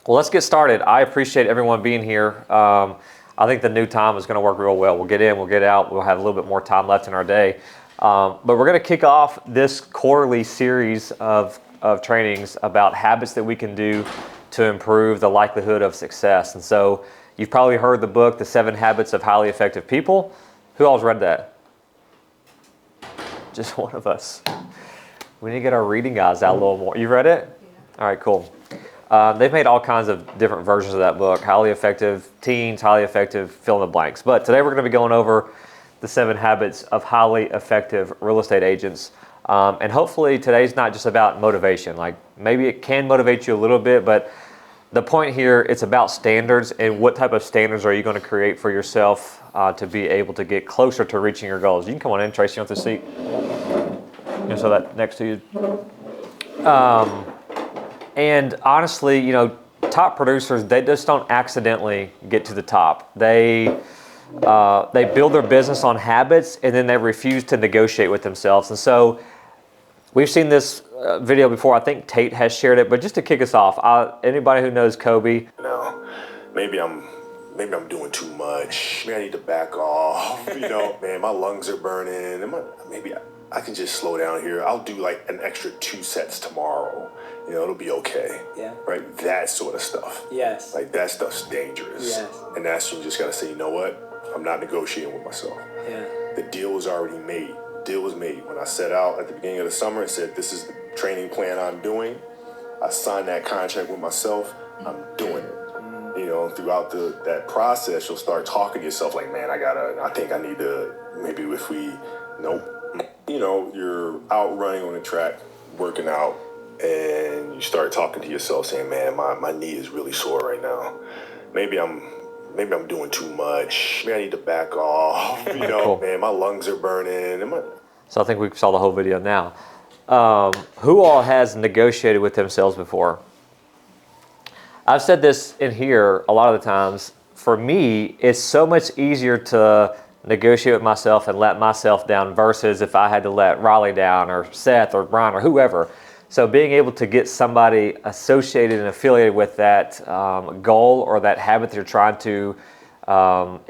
Well, let's get started. I appreciate everyone being here. I think the new time is going to work real well. We'll get in, we'll get out. We'll have a little bit more time left in our day. But we're going to kick off this quarterly series of trainings about habits that we can do to improve the likelihood of success. And so you've probably heard the book, The 7 Habits of Highly Effective People. Who all's read that? Just one of us. We need to get our reading guys out a little more. You read it? Yeah. All right, cool. They've made all kinds of different versions of that book. Highly effective teens, highly effective fill in the blanks. But today we're going to be going over the 7 habits of highly effective real estate agents. And hopefully today's not just about motivation. Like maybe it can motivate you a little bit, but the point here, it's about standards and what type of standards are you going to create for yourself to be able to get closer to reaching your goals. You can come on in, Tracy, on the seat. So that next to you. And honestly, you know, top producers, they just don't accidentally get to the top. They build their business on habits and then they refuse to negotiate with themselves. And so we've seen this video before. I think Tate has shared it, but just to kick us off, anybody who knows Kobe. No, maybe I'm doing too much. Maybe I need to back off. You know, man, my lungs are burning. Maybe I can just slow down here. I'll do like an extra 2 sets tomorrow. You know, it'll be okay. Yeah. Right? That sort of stuff. Yes. Like that stuff's dangerous. Yes. And that's when you just gotta say, you know what? I'm not negotiating with myself. Yeah. The deal was already made. The deal was made. When I set out at the beginning of the summer and said, this is the training plan I'm doing, I signed that contract with myself. I'm doing it. You know, throughout that process, you'll start talking to yourself like, man, I think I need to, maybe if we, nope. You know, you're out running on the track, working out, and you start talking to yourself saying, man, my knee is really sore right now. Maybe I'm doing too much. Maybe I need to back off. You know, cool. Man, my lungs are burning. So I think we saw the whole video now. Who all has negotiated with themselves before? I've said this in here a lot of the times. For me, it's so much easier to negotiate with myself and let myself down versus if I had to let Riley down or Seth or Brian or whoever. So being able to get somebody associated and affiliated with that goal or that habit that you're trying to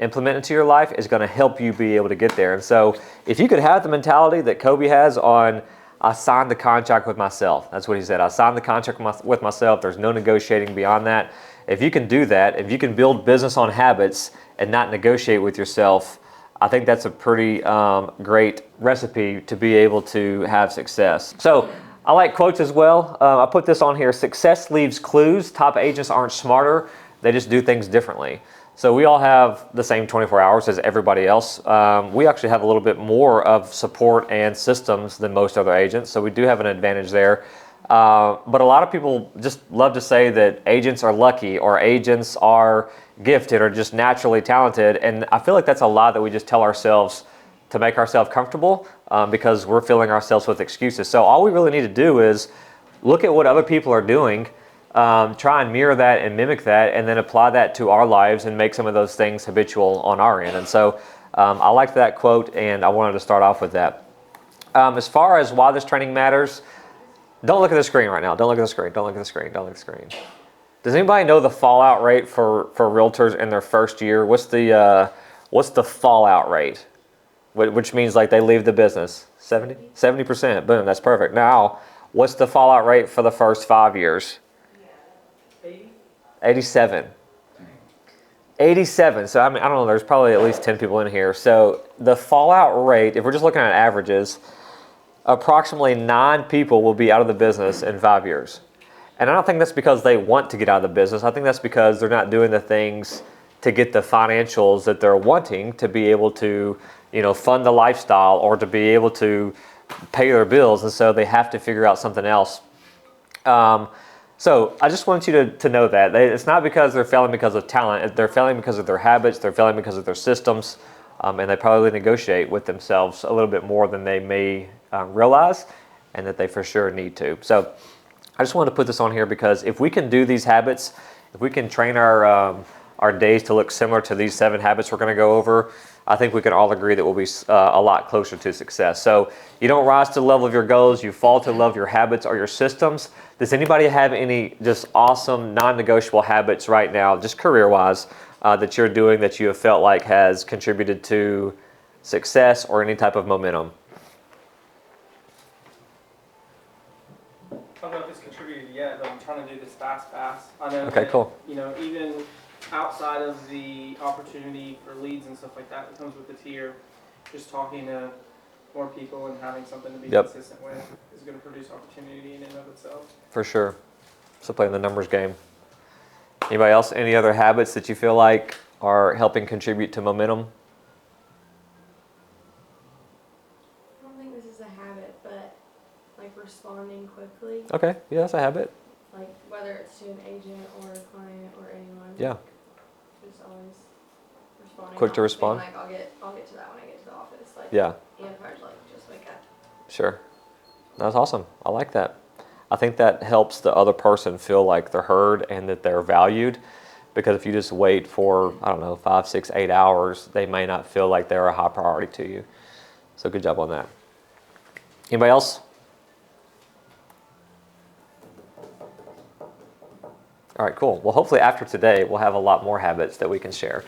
implement into your life is going to help you be able to get there. And so if you could have the mentality that Kobe has on, I signed the contract with myself. That's what he said. I signed the contract with myself. There's no negotiating beyond that. If you can do that, if you can build business on habits and not negotiate with yourself, I think that's a pretty great recipe to be able to have success. So I like quotes as well. I put this on here. Success leaves clues. Top agents aren't smarter. They just do things differently. So we all have the same 24 hours as everybody else. We actually have a little bit more of support and systems than most other agents. So we do have an advantage there. But a lot of people just love to say that agents are lucky or agents are gifted or just naturally talented. And I feel like that's a lie that we just tell ourselves to make ourselves comfortable because we're filling ourselves with excuses. So all we really need to do is look at what other people are doing, try and mirror that and mimic that, and then apply that to our lives and make some of those things habitual on our end. And so I liked that quote, and I wanted to start off with that. As far as why this training matters, don't look at the screen right now. Don't look at the screen. Don't look at the screen. Don't look at the screen. Does anybody know the fallout rate for realtors in their first year? What's the fallout rate? Which means like they leave the business. 70%. Boom, that's perfect. Now, what's the fallout rate for the first 5 years? 87. 87. So I mean, I don't know, there's probably at least 10 people in here. So the fallout rate, if we're just looking at averages, approximately 9 people will be out of the business in 5 years. And I don't think that's because they want to get out of the business. I think that's because they're not doing the things to get the financials that they're wanting to be able to, you know, fund the lifestyle or to be able to pay their bills. And so they have to figure out something else. So I just want you to know that. It's not because they're failing because of talent. They're failing because of their habits. They're failing because of their systems. And they probably negotiate with themselves a little bit more than they may realize and that they for sure need to. So I just wanted to put this on here because if we can do these habits, if we can train our our days to look similar to these 7 habits we're going to go over, I think we can all agree that we'll be a lot closer to success. So you don't rise to the level of your goals, you fall to the level of your habits or your systems. Does anybody have any just awesome non-negotiable habits right now, just career-wise, that you're doing that you have felt like has contributed to success or any type of momentum? I don't know if it's contributed yet, but I'm trying to do this fast pass. I know Okay, that, cool. Even outside of the opportunity for leads and stuff like that comes with the tier, just talking to more people and having something to be consistent with is going to produce opportunity in and of itself. For sure. So playing the numbers game. Anybody else? Any other habits that you feel like are helping contribute to momentum? I don't think this is a habit, but like responding quickly. Okay, yeah, that's a habit. Like whether it's to an agent or a client or anyone. Yeah. Just always responding. Quick to not just being respond. Like I'll get to that when I get to the office. Like Yeah. even if I just wake up. Sure. That's awesome. I like that. I think that helps the other person feel like they're heard and that they're valued. Because if you just wait for, 5, 6, 8 hours, they may not feel like they're a high priority to you. So good job on that. Anybody else? All right, cool. Well, hopefully after today, we'll have a lot more habits that we can share.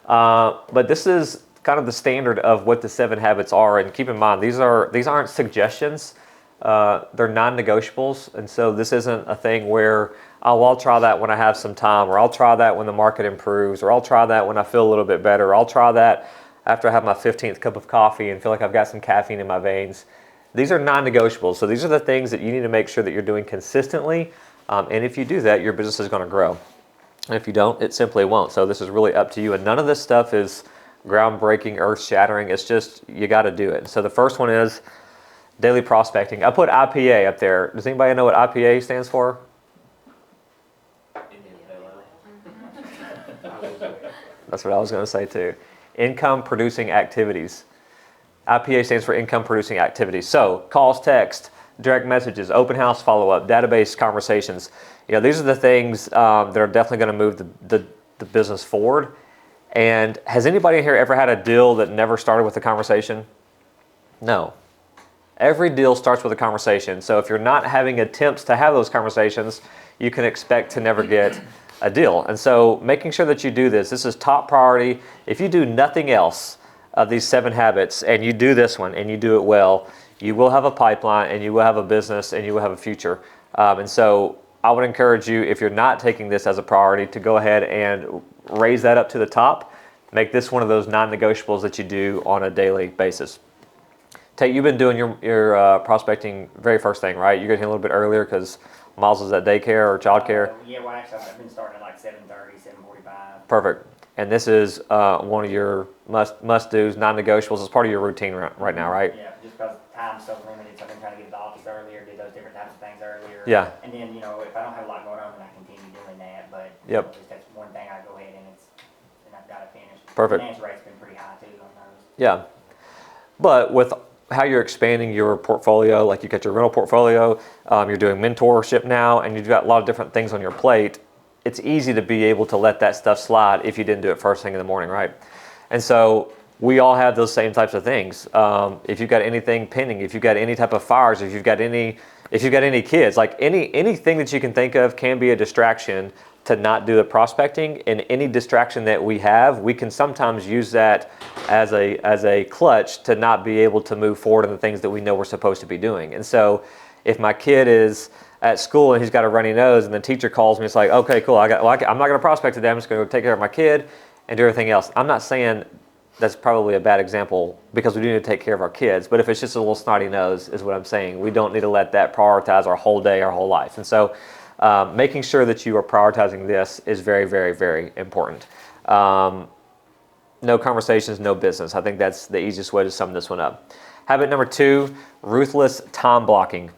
But this is kind of the standard of what the 7 habits are. And keep in mind, these aren't suggestions. They're non-negotiables. And so this isn't a thing where, I'll try that when I have some time, or I'll try that when the market improves, or I'll try that when I feel a little bit better, or I'll try that after I have my 15th cup of coffee and feel like I've got some caffeine in my veins. These are non-negotiables. So these are the things that you need to make sure that you're doing consistently. And if you do that, your business is going to grow. And if you don't, it simply won't. So this is really up to you. And none of this stuff is groundbreaking, earth-shattering. It's just, you got to do it. So the first one is daily prospecting. I put IPA up there. Does anybody know what IPA stands for? That's what I was going to say too. Income producing activities. IPA stands for income producing activities. So calls, text, direct messages, open house follow-up, database conversations. These are the things that are definitely going to move the business forward. And has anybody in here ever had a deal that never started with a conversation? No. Every deal starts with a conversation. So if you're not having attempts to have those conversations, you can expect to never get a deal. And so making sure that you do this is top priority. If you do nothing else of these 7 habits and you do this one and you do it well, you will have a pipeline and you will have a business and you will have a future. And so I would encourage you, if you're not taking this as a priority, to go ahead and raise that up to the top. Make this one of those non-negotiables that you do on a daily basis. Tate, you've been doing your prospecting very first thing, right? You're getting here a little bit earlier because Miles is at daycare or childcare. Yeah, well, actually, I've been starting at like 7:30, 7:45. Perfect. And this is one of your must-dos, non-negotiables. It's part of your routine right now, right? Yeah, just because time's so limited, so I've been trying to get to the office earlier, do those different types of things earlier. Yeah. And then, if I don't have a lot going on, then I continue doing that. But Yep. just that's one thing I go ahead and I've got to finish. Perfect. The finance rate's been pretty high too on those. Yeah. But with how you're expanding your portfolio, like you got your rental portfolio, you're doing mentorship now, and you've got a lot of different things on your plate, it's easy to be able to let that stuff slide if you didn't do it first thing in the morning, right? And so we all have those same types of things. If you've got anything pending, if you've got any type of fires, if you've got any kids, like anything that you can think of can be a distraction to not do the prospecting. And any distraction that we have, we can sometimes use that as a clutch to not be able to move forward in the things that we know we're supposed to be doing. And so if my kid is at school and he's got a runny nose and the teacher calls me, it's like, okay, cool, I'm not going to prospect today, I'm just going to take care of my kid and do everything else. I'm not saying that's probably a bad example because we do need to take care of our kids, but if it's just a little snotty nose is what I'm saying. We don't need to let that prioritize our whole day, our whole life. And so making sure that you are prioritizing this is very, very, very important. No conversations, no business. I think that's the easiest way to sum this one up. Habit number 2, ruthless time blocking.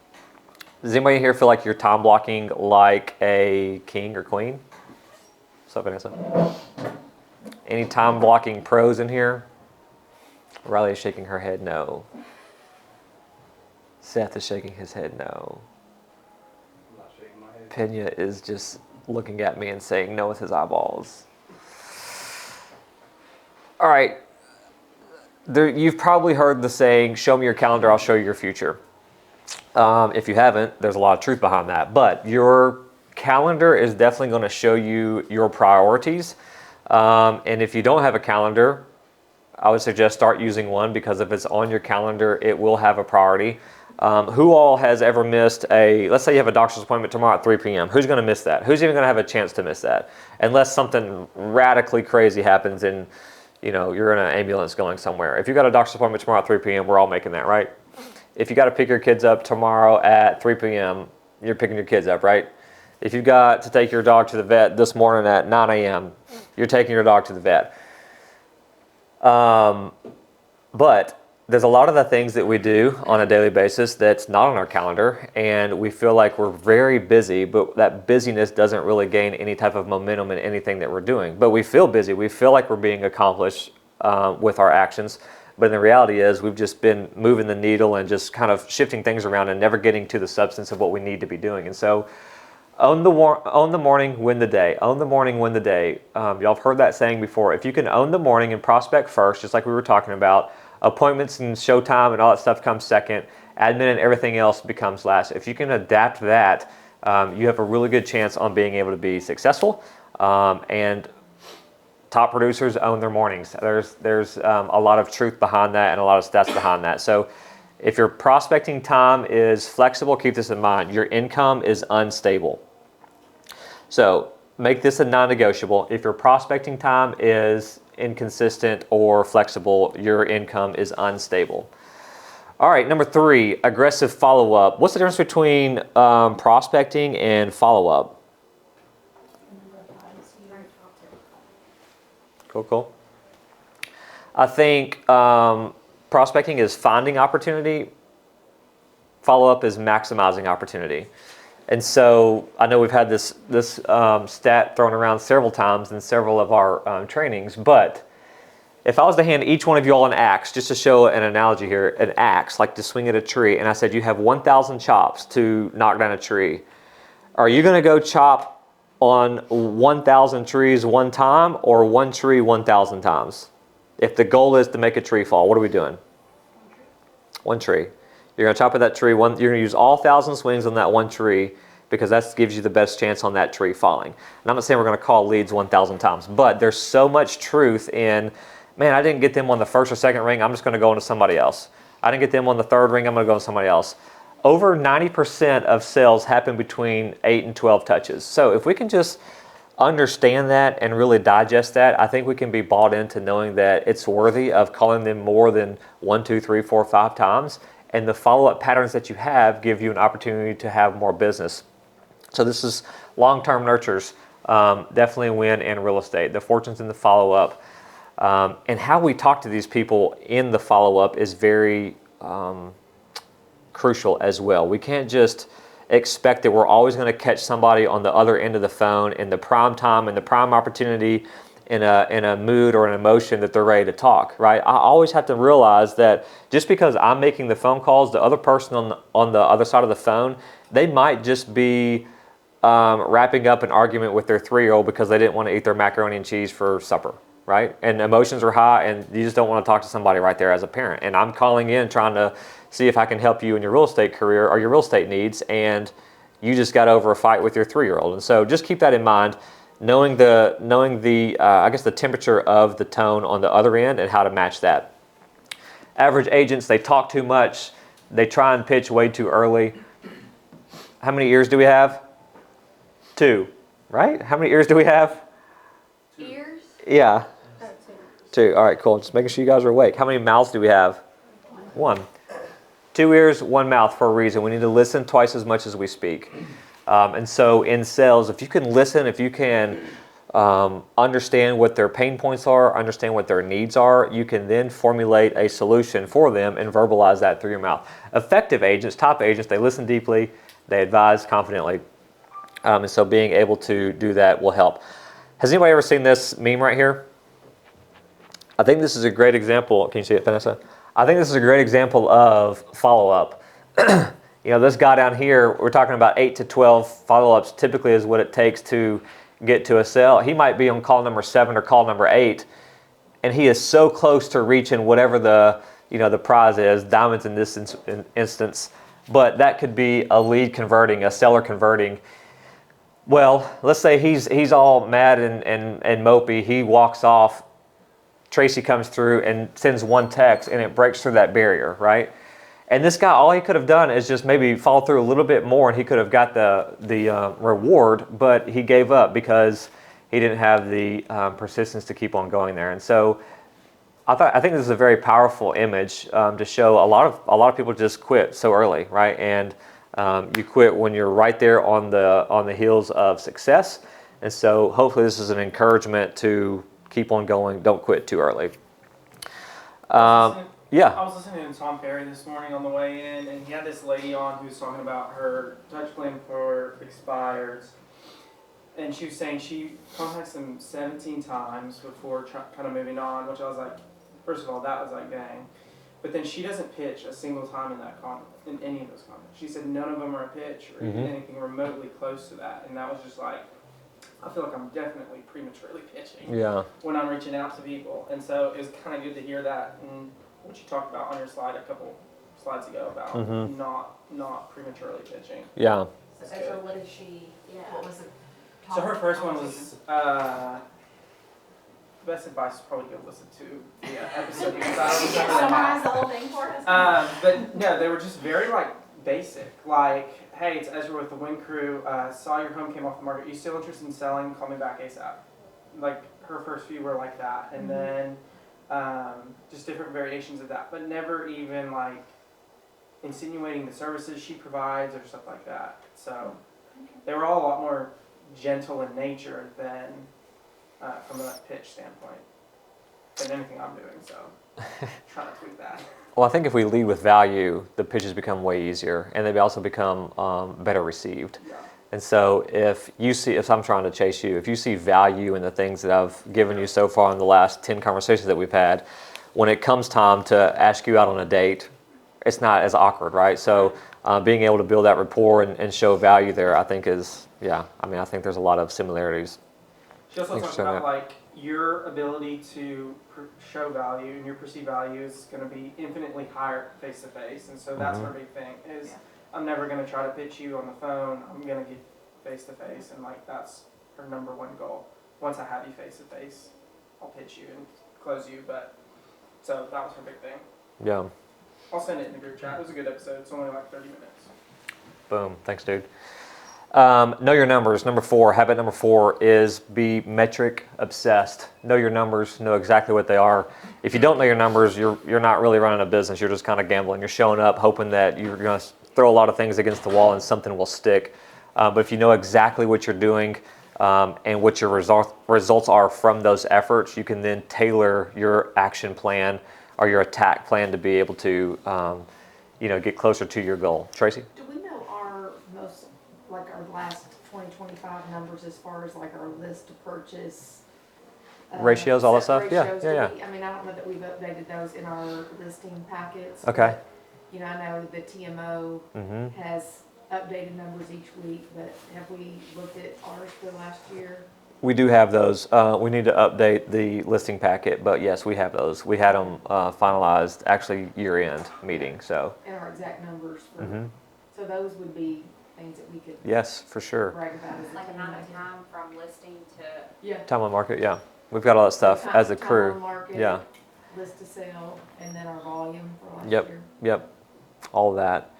Does anybody here feel like you're time blocking like a king or queen? What's up, Vanessa? Any time blocking pros in here? Riley is shaking her head no. Seth is shaking his head no. I'm not shaking my head. Pena is just looking at me and saying no with his eyeballs. All right. You've probably heard the saying, show me your calendar, I'll show you your future. If you haven't, there's a lot of truth behind that. But your calendar is definitely going to show you your priorities. And if you don't have a calendar, I would suggest start using one, because if it's on your calendar, it will have a priority. Who all has ever missed let's say you have a doctor's appointment tomorrow at 3 p.m. Who's going to miss that? Who's even going to have a chance to miss that? Unless something radically crazy happens and you're in an ambulance going somewhere. If you got a doctor's appointment tomorrow at 3 p.m., we're all making that, right? If you got to pick your kids up tomorrow at 3 p.m., you're picking your kids up, right? If you got to take your dog to the vet this morning at 9 a.m., you're taking your dog to the vet. But there's a lot of the things that we do on a daily basis that's not on our calendar, and we feel like we're very busy, but that busyness doesn't really gain any type of momentum in anything that we're doing. But we feel busy. We feel like we're being accomplished with our actions. But the reality is we've just been moving the needle and just kind of shifting things around and never getting to the substance of what we need to be doing. And so own the morning, win the day. Own the morning, win the day. Y'all have heard that saying before. If you can own the morning and prospect first, just like we were talking about, appointments and showtime and all that stuff comes second. Admin and everything else becomes last. If you can adapt that, you have a really good chance on being able to be successful. And top producers own their mornings. There's a lot of truth behind that and a lot of stats behind that. So if your prospecting time is flexible, keep this in mind. Your income is unstable. So make this a non-negotiable. If your prospecting time is inconsistent or flexible, your income is unstable. All right, number 3, aggressive follow-up. What's the difference between prospecting and follow-up? Cool. I think prospecting is finding opportunity. Follow-up is maximizing opportunity. And so I know we've had this stat thrown around several times in several of our trainings, but if I was to hand each one of you all an axe, just to show an analogy here, an axe, like to swing at a tree, and I said you have 1,000 chops to knock down a tree, are you going to go chop on 1,000 trees one time or one tree 1,000 times? If the goal is to make a tree fall, what are we doing? One tree. You're going to chop at that tree. You're going to use all 1,000 swings on that one tree because that gives you the best chance on that tree falling. And I'm not saying we're going to call leads 1,000 times, but there's so much truth in, man, I didn't get them on the first or second ring. I'm just going to go into somebody else. I didn't get them on the third ring. I'm going to go to somebody else. Over 90% of sales happen between 8 and 12 touches. So if we can just understand that and really digest that, I think we can be bought into knowing that it's worthy of calling them more than 1, 2, 3, 4, 5 times. And the follow-up patterns that you have give you an opportunity to have more business. So this is long-term nurtures, definitely win in real estate. The fortune's in the follow-up. And how we talk to these people in the follow-up is very crucial as well. We can't just expect that we're always going to catch somebody on the other end of the phone in the prime time and the prime opportunity in a mood or an emotion that they're ready to talk, right? I always have to realize that just because I'm making the phone calls, the other person on the other side of the phone, they might just be wrapping up an argument with their 3-year-old because they didn't want to eat their macaroni and cheese for supper, right? And emotions are high and you just don't want to talk to somebody right there as a parent. And I'm calling in trying to see if I can help you in your real estate career or your real estate needs, and you just got over a fight with your 3-year-old. And so just keep that in mind. Knowing the I guess the temperature of the tone on the other end and how to match that. Average agents, they talk too much. They try and pitch way too early. How many ears do we have? 2, right? How many ears do we have? Ears? Yeah, Oh, 2. All right, cool. Just making sure you guys are awake. How many mouths do we have? 1. 2 ears, 1 mouth for a reason. We need to listen twice as much as we speak. And so in sales, if you can listen, if you can understand what their pain points are, understand what their needs are, you can then formulate a solution for them and verbalize that through your mouth. Effective agents, top agents, they listen deeply, they advise confidently. And so being able to do that will help. Has anybody ever seen this meme right here? I think this is a great example. Can you see it, Vanessa? I think this is a great example of follow-up. You know, this guy down here, we're talking about 8 to 12 follow-ups typically is what it takes to get to a sale. He might be on call number 7 or call number 8, and he is so close to reaching whatever the prize is, diamonds in this instance, but that could be a lead converting, a seller converting. Well, let's say he's all mad and mopey. He walks off. Tracy comes through and sends one text, and it breaks through that barrier, right? And this guy, all he could have done is just maybe follow through a little bit more, and he could have got the reward, but he gave up because he didn't have the persistence to keep on going there. And so I think this is a very powerful image to show a lot of people just quit so early, right? And you quit when you're right there on the heels of success. And so hopefully this is an encouragement to keep on going. Don't quit too early. Yeah. I was listening to Tom Ferry this morning on the way in, and he had this lady on who was talking about her touch plan for expires. And she was saying she contacts them 17 times before kind of moving on, which I was like, first of all, that was like, dang. But then she doesn't pitch a single time in any of those comments. She said none of them are a pitch or even anything remotely close to that. And that was just like, I feel like I'm definitely prematurely pitching when I'm reaching out to people. And so it was kind of good to hear that and what you talked about on your slide a couple slides ago about not prematurely pitching. So Ezra, what did she, what was it? So her first one was, best advice is probably go listen to the episode because I don't remember Summarize the that. whole thing for us. But no, they were just very like basic. Like, hey, it's Ezra with the Wind Crew. Saw your home came off the market. You still interested in selling? Call me back ASAP. Like her first few were like that, and then just different variations of that, but never even like insinuating the services she provides or stuff like that. So they were all a lot more gentle in nature than from a pitch standpoint than anything I'm doing. So trying to tweak that. Well, I think if we lead with value, the pitches become way easier, and they also become better received. Yeah. And so if I'm trying to chase you, if you see value in the things that I've given you so far in the last 10 conversations that we've had, when it comes time to ask you out on a date, it's not as awkward, right? So being able to build that rapport and show value there, I think I think there's a lot of similarities. She also talked about like your ability to show value and your perceived value is going to be infinitely higher face to face, and so that's her big thing is I'm never going to try to pitch you on the phone. I'm going to get face to face, and like that's her number one goal. Once I have you face to face, I'll pitch you and close you. But so that was her big thing. Yeah. I'll send it in the group chat. It was a good episode. It's only like 30 minutes. Boom. Thanks, dude. Know your numbers. Number 4, habit number 4 is be metric obsessed. Know your numbers, know exactly what they are. If you don't know your numbers, you're not really running a business. You're just kind of gambling. You're showing up hoping that you're going to throw a lot of things against the wall and something will stick. But if you know exactly what you're doing and what your results are from those efforts, you can then tailor your action plan or your attack plan to be able to get closer to your goal. Tracy? Do we know our last 2025 numbers as far as like our list to purchase? Ratios, all that stuff? Ratios, Yeah. I mean, I don't know that we've updated those in our listing packets. Okay. But, I know the TMO has updated numbers each week, but have we looked at ours for last year? We do have those. We need to update the listing packet, but yes, we have those. We had them finalized actually year-end meeting. So. And our exact numbers. So those would be things that we could. Yes, for sure. Brag about as a Like team. amount of time from listing to. Yeah. Time on market, yeah. We've got all that stuff Time- as a time crew. on market, Yeah. List to sell, and then our volume for last Yep. year. Yep. All of that.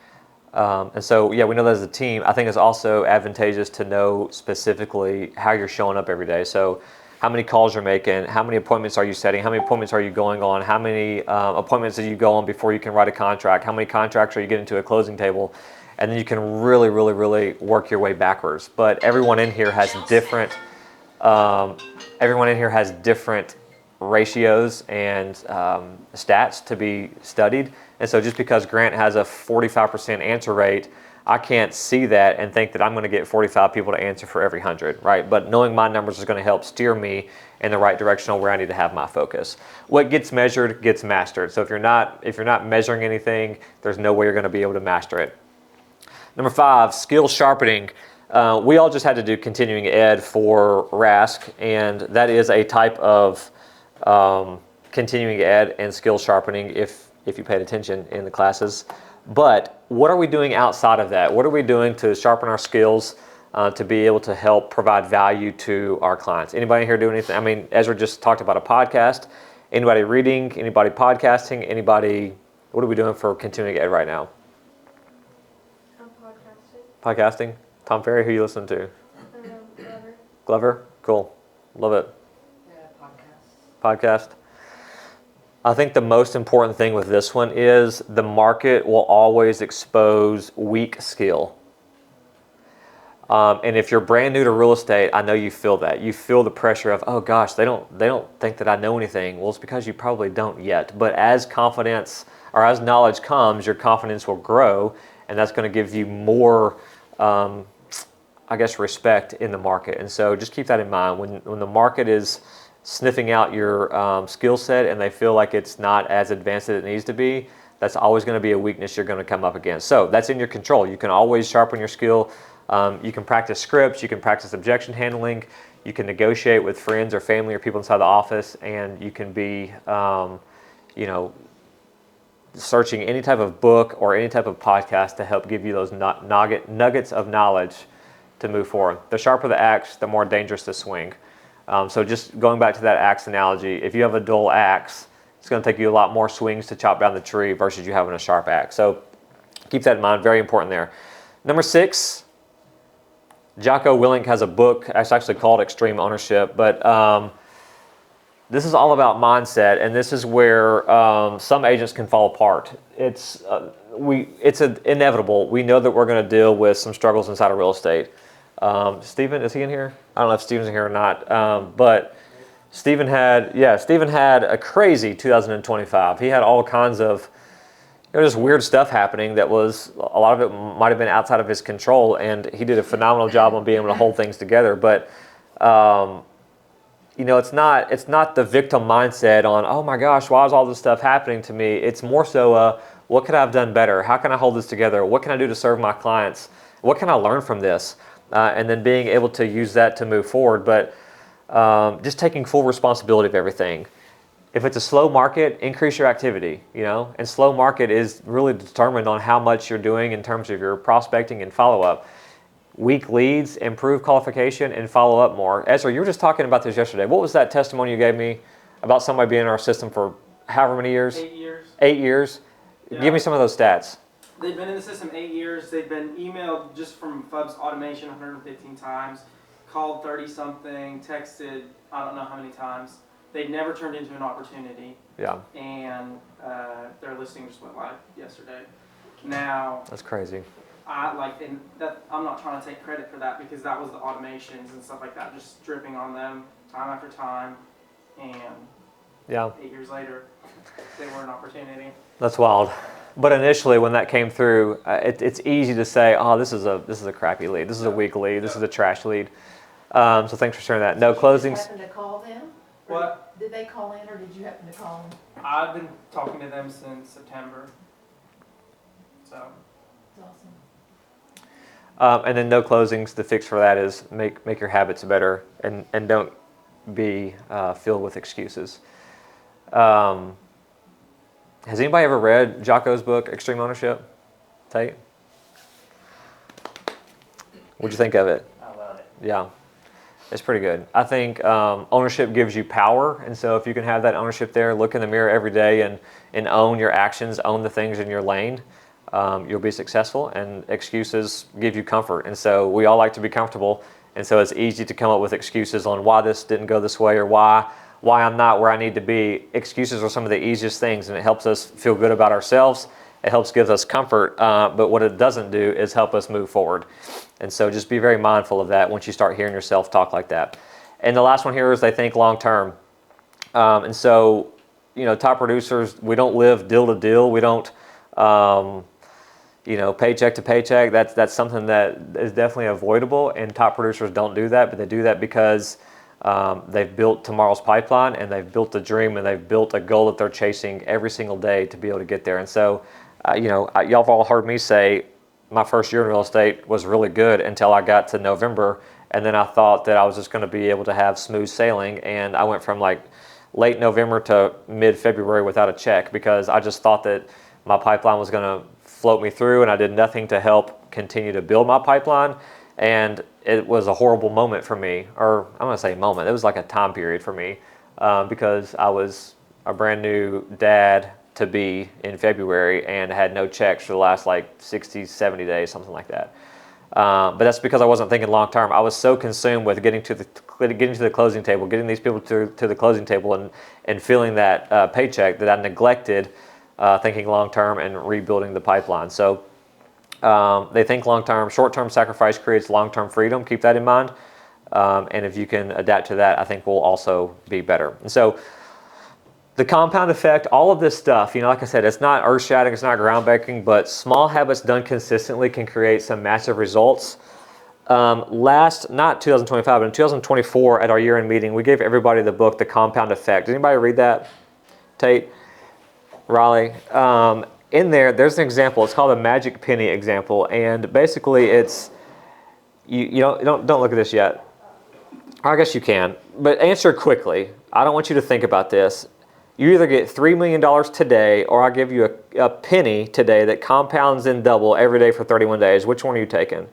And so, we know that as a team. I think it's also advantageous to know specifically how you're showing up every day. So how many calls you're making, how many appointments are you setting, how many appointments are you going on, how many appointments do you go on before you can write a contract, how many contracts are you getting to a closing table, and then you can really, really, really work your way backwards. But everyone in here has different ratios and stats to be studied. And so just because Grant has a 45% answer rate, I can't see that and think that I'm going to get 45 people to answer for every 100, right? But knowing my numbers is going to help steer me in the right direction on where I need to have my focus. What gets measured gets mastered. So if you're not measuring anything, there's no way you're going to be able to master it. Number 5, skill sharpening. We all just had to do continuing ed for RASC, and that is a type of continuing ed and skill sharpening if you paid attention in the classes. But what are we doing outside of that? What are we doing to sharpen our skills to be able to help provide value to our clients? Anybody here doing anything? I mean, Ezra just talked about a podcast. Anybody reading? Anybody podcasting? Anybody? What are we doing for continuing ed right now? I'm podcasting. Podcasting? Tom Ferry, who you listening to? Whatever. Glover? Cool. Love it. Yeah, podcast. Podcast. I think the most important thing with this one is the market will always expose weak skill. And if you're brand new to real estate, I know you feel that. You feel the pressure of, oh gosh, they don't think that I know anything. Well, it's because you probably don't yet. But as confidence or as knowledge comes, your confidence will grow, and that's going to give you more, I guess, respect in the market. And so just keep that in mind. When the market is sniffing out your skill set and they feel like it's not as advanced as it needs to be, that's always going to be a weakness you're going to come up against. So that's in your control. You can always sharpen your skill. You can practice scripts, you can practice objection handling, you can negotiate with friends or family or people inside the office, and you can be, searching any type of book or any type of podcast to help give you those nuggets of knowledge to move forward. The sharper the axe, the more dangerous the swing. So just going back to that axe analogy, if you have a dull axe, it's going to take you a lot more swings to chop down the tree versus you having a sharp axe. So keep that in mind, very important there. Number 6, Jocko Willink has a book, it's actually called Extreme Ownership, but this is all about mindset, and this is where some agents can fall apart. It's inevitable. We know that we're going to deal with some struggles inside of real estate. Stephen, is he in here? I don't know if Stephen's in here or not, but Stephen had a crazy 2025. He had all kinds of just weird stuff happening that was, a lot of it might have been outside of his control, and he did a phenomenal job on being able to hold things together. But it's not the victim mindset on, oh my gosh, why is all this stuff happening to me? It's more so, what could I have done better? How can I hold this together? What can I do to serve my clients? What can I learn from this? And then being able to use that to move forward. But just taking full responsibility of everything. If it's a slow market, increase your activity, and slow market is really determined on how much you're doing in terms of your prospecting and follow-up. Weak leads, improve qualification, and follow up more. Ezra, you were just talking about this yesterday. What was that testimony you gave me about somebody being in our system for however many years? 8 years. 8 years? Yeah. Give me some of those stats. They've been in the system 8 years. They've been emailed just from FUB's automation 115 times, called 30-something, texted I don't know how many times. They never turned into an opportunity. Yeah. And their listing just went live yesterday. Now, That's crazy. I'm not trying to take credit for that because that was the automations and stuff like that, just dripping on them time after time. And Yeah. 8 years later, they were an opportunity. That's wild. But initially, when that came through, it's easy to say, "Oh, this is a crappy lead. This is a weak lead. This is a trash lead." So thanks for sharing that. No Did you closings. happen to call them? Or What? Did they call in, or did you happen to call them? I've been talking to them since September. So, That's awesome. And then no closings. The fix for that is make your habits better and don't be filled with excuses. Has anybody ever read Jocko's book, Extreme Ownership? Tate? What'd you think of it? I love it. Yeah, it's pretty good. I think ownership gives you power, and so if you can have that ownership there, look in the mirror every day and own your actions, own the things in your lane, you'll be successful, and excuses give you comfort. And so we all like to be comfortable, and so it's easy to come up with excuses on why this didn't go this way or why I'm not where I need to be. Excuses are some of the easiest things, and it helps us feel good about ourselves. It helps give us comfort, but what it doesn't do is help us move forward. And so just be very mindful of that once you start hearing yourself talk like that. And the last one here is they think long term. And so, top producers, we don't live deal to deal. We don't, paycheck to paycheck. That's something that is definitely avoidable. And top producers don't do that, but they do that because they've built tomorrow's pipeline, and they've built a dream, and they've built a goal that they're chasing every single day to be able to get there. And so, y'all have all heard me say my first year in real estate was really good until I got to November, and then I thought that I was just going to be able to have smooth sailing, and I went from like late November to mid-February without a check because I just thought that my pipeline was going to float me through, and I did nothing to help continue to build my pipeline. And it was a horrible moment for me, or I'm going to say moment. It was like a time period for me because I was a brand new dad to be in February and had no checks for the last like 60, 70 days, something like that. But that's because I wasn't thinking long term. I was so consumed with getting to the closing table, getting these people to the closing table, and feeling that paycheck that I neglected thinking long term and rebuilding the pipeline. So they think long term. Short term sacrifice creates long term freedom. Keep that in mind. And if you can adapt to that, I think we'll also be better. And so the compound effect, all of this stuff, like I said, it's not earth-shattering, it's not groundbreaking, but small habits done consistently can create some massive results. Not 2025, but in 2024 at our year-end meeting, we gave everybody the book, The Compound Effect. Did anybody read that? Tate? Riley? In there's an example. It's called the Magic Penny example, and basically it's, don't look at this yet. I guess you can, but answer quickly. I don't want you to think about this. You either get $3 million today, or I give you a penny today that compounds in double every day for 31 days. Which one are you taking?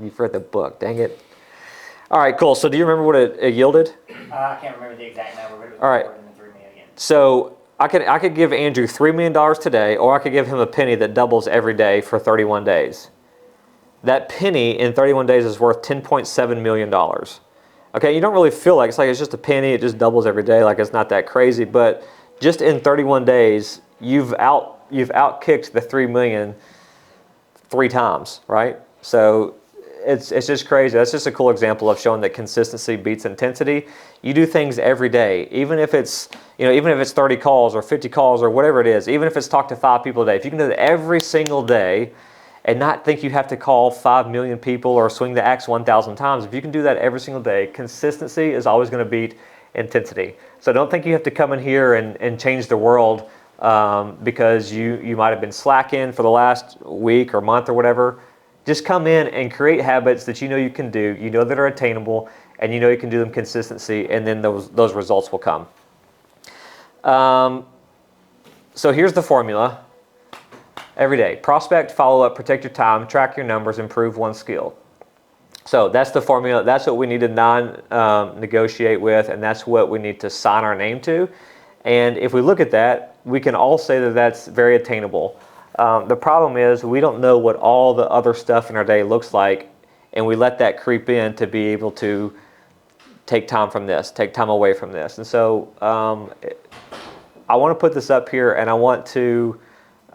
You've read the book, dang it. All right, cool. So do you remember what it yielded? I can't remember the exact number, but it was All right. more than the 3 million. So I could give Andrew $3 million today, or I could give him a penny that doubles every day for 31 days. That penny in 31 days is worth $10.7 million. Okay, you don't really feel like it's just a penny, it just doubles every day, like it's not that crazy, but just in 31 days, you've outkicked the 3 million 3 times, right? So it's just crazy. That's just a cool example of showing that consistency beats intensity. You do things every day, even if it's 30 calls or 50 calls or whatever it is, even if it's talk to 5 people a day. If you can do that every single day and not think you have to call 5 million people or swing the axe 1,000 times, if you can do that every single day, consistency is always going to beat intensity. So don't think you have to come in here and change the world because you might have been slacking for the last week or month or whatever. Just come in and create habits that you can do, that are attainable, and you can do them consistency, and then those results will come. So here's the formula. Every day, prospect, follow up, protect your time, track your numbers, improve one skill. So that's the formula. That's what we need to negotiate with, and that's what we need to sign our name to. And if we look at that, we can all say that that's very attainable. The problem is we don't know what all the other stuff in our day looks like, and we let that creep in to be able to take time from this, take time away from this. And so I want to put this up here, and I want to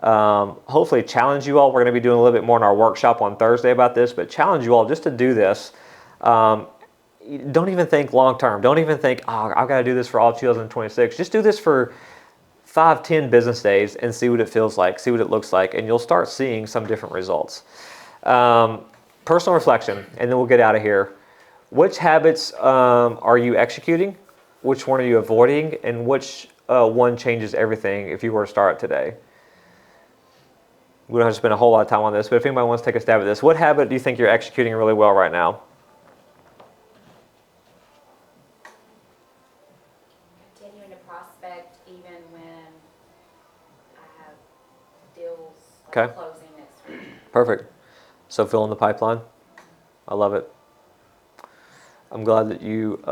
hopefully challenge you all. We're going to be doing a little bit more in our workshop on Thursday about this, but challenge you all just to do this. Don't even think long term. Don't even think, I've got to do this for all 2026. Just do this for 5-10 business days and see what it feels like, see what it looks like, and you'll start seeing some different results. Personal reflection, and then we'll get out of here. Which habits are you executing? Which one are you avoiding? And which one changes everything if you were to start today? We don't have to spend a whole lot of time on this, but if anybody wants to take a stab at this, what habit do you think you're executing really well right now? Continuing to prospect even when I have deals Okay. closing next week. Perfect. So fill in the pipeline. I love it. I'm glad that you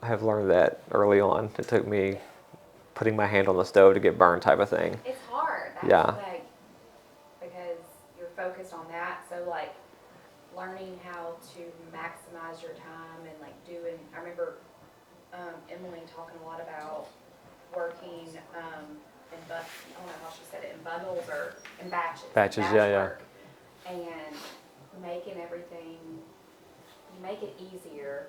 have learned that early on. It took me putting my hand on the stove to get burned type of thing. It's hard. Yeah. Because you're focused on that. So learning how to maximize your time and doing. I remember Emily talking a lot about working in I don't know how she said it, in bundles or in batches. Batch yeah. And making everything, you make it easier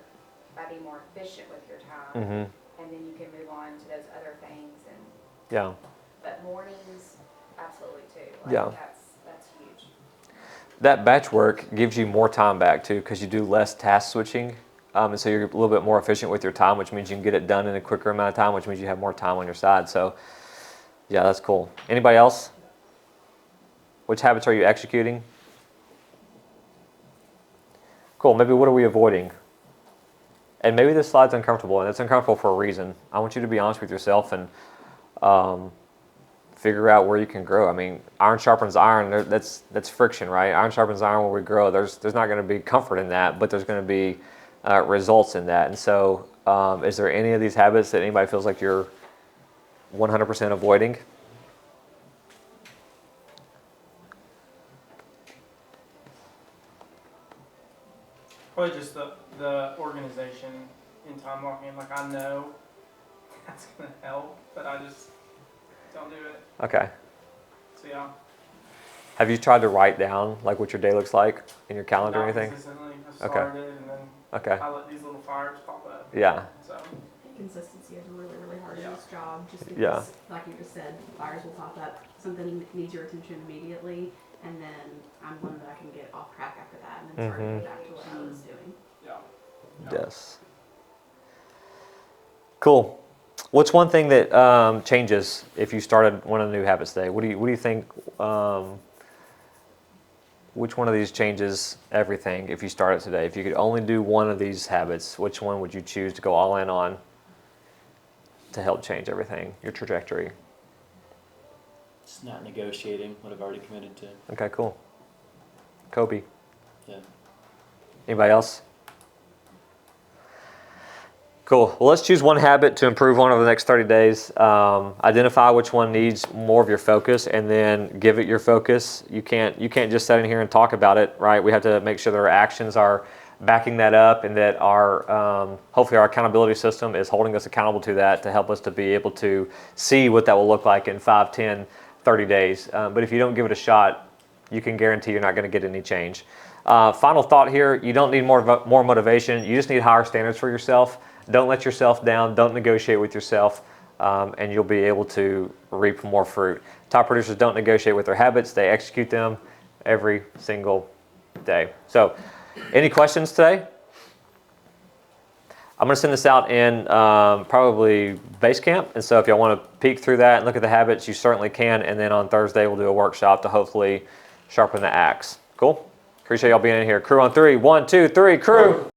by being more efficient with your time, Mm-hmm. and then you can move on to those other things. And Yeah. but mornings, absolutely too. Yeah. That's huge. That batch work gives you more time back too, because you do less task switching, and so you're a little bit more efficient with your time, which means you can get it done in a quicker amount of time, which means you have more time on your side. So, yeah, that's cool. Anybody else? Which habits are you executing? Cool. Maybe what are we avoiding? and maybe this slide's uncomfortable, and it's uncomfortable for a reason. I want you to be honest with yourself and figure out where you can grow. I mean, iron sharpens iron. That's friction, right? Iron sharpens iron when we grow. There's not going to be comfort in that, but there's going to be results in that. And so, is there any of these habits that anybody feels like you're 100% avoiding? Probably just the organization in time blocking. Like I know that's gonna help, but I just don't do it. Okay. So yeah. Have you tried to write down like what your day looks like in your calendar or Not anything? consistently. I Okay. started and then Okay. I let these little fires pop up. Yeah. So Consistency is really, really hard in Yeah. this job, just because, Yeah. like you just said, fires will pop up, something needs your attention immediately, and then I'm one that I can get off track after that, and then start to Mhm. get back to what I was doing. yeah. Yes. Cool. What's one thing that changes if you started one of the new habits today? What do you think? Which one of these changes everything if you started today? If you could only do one of these habits, which one would you choose to go all in on to help change everything, your trajectory? Just not negotiating what I've already committed to. Okay, cool. Kobe. Yeah. Anybody else? Cool. Well, let's choose one habit to improve on over the next 30 days. Identify which one needs more of your focus, and then give it your focus. You can't just sit in here and talk about it, right? We have to make sure that our actions are backing that up, and that our hopefully our accountability system is holding us accountable to that to help us to be able to see what that will look like in 5, 10, 30 days. But if you don't give it a shot, you can guarantee you're not going to get any change. Final thought here: you don't need more motivation. You just need higher standards for yourself. Don't let yourself down. Don't negotiate with yourself, and you'll be able to reap more fruit. Top producers don't negotiate with their habits. They execute them every single day. So, any questions today? I'm going to send this out in probably Basecamp. And so if y'all want to peek through that and look at the habits, you certainly can. And then on Thursday, we'll do a workshop to hopefully sharpen the axe. Cool? Appreciate y'all being in here. Crew on 3. 1, 2, 3, crew.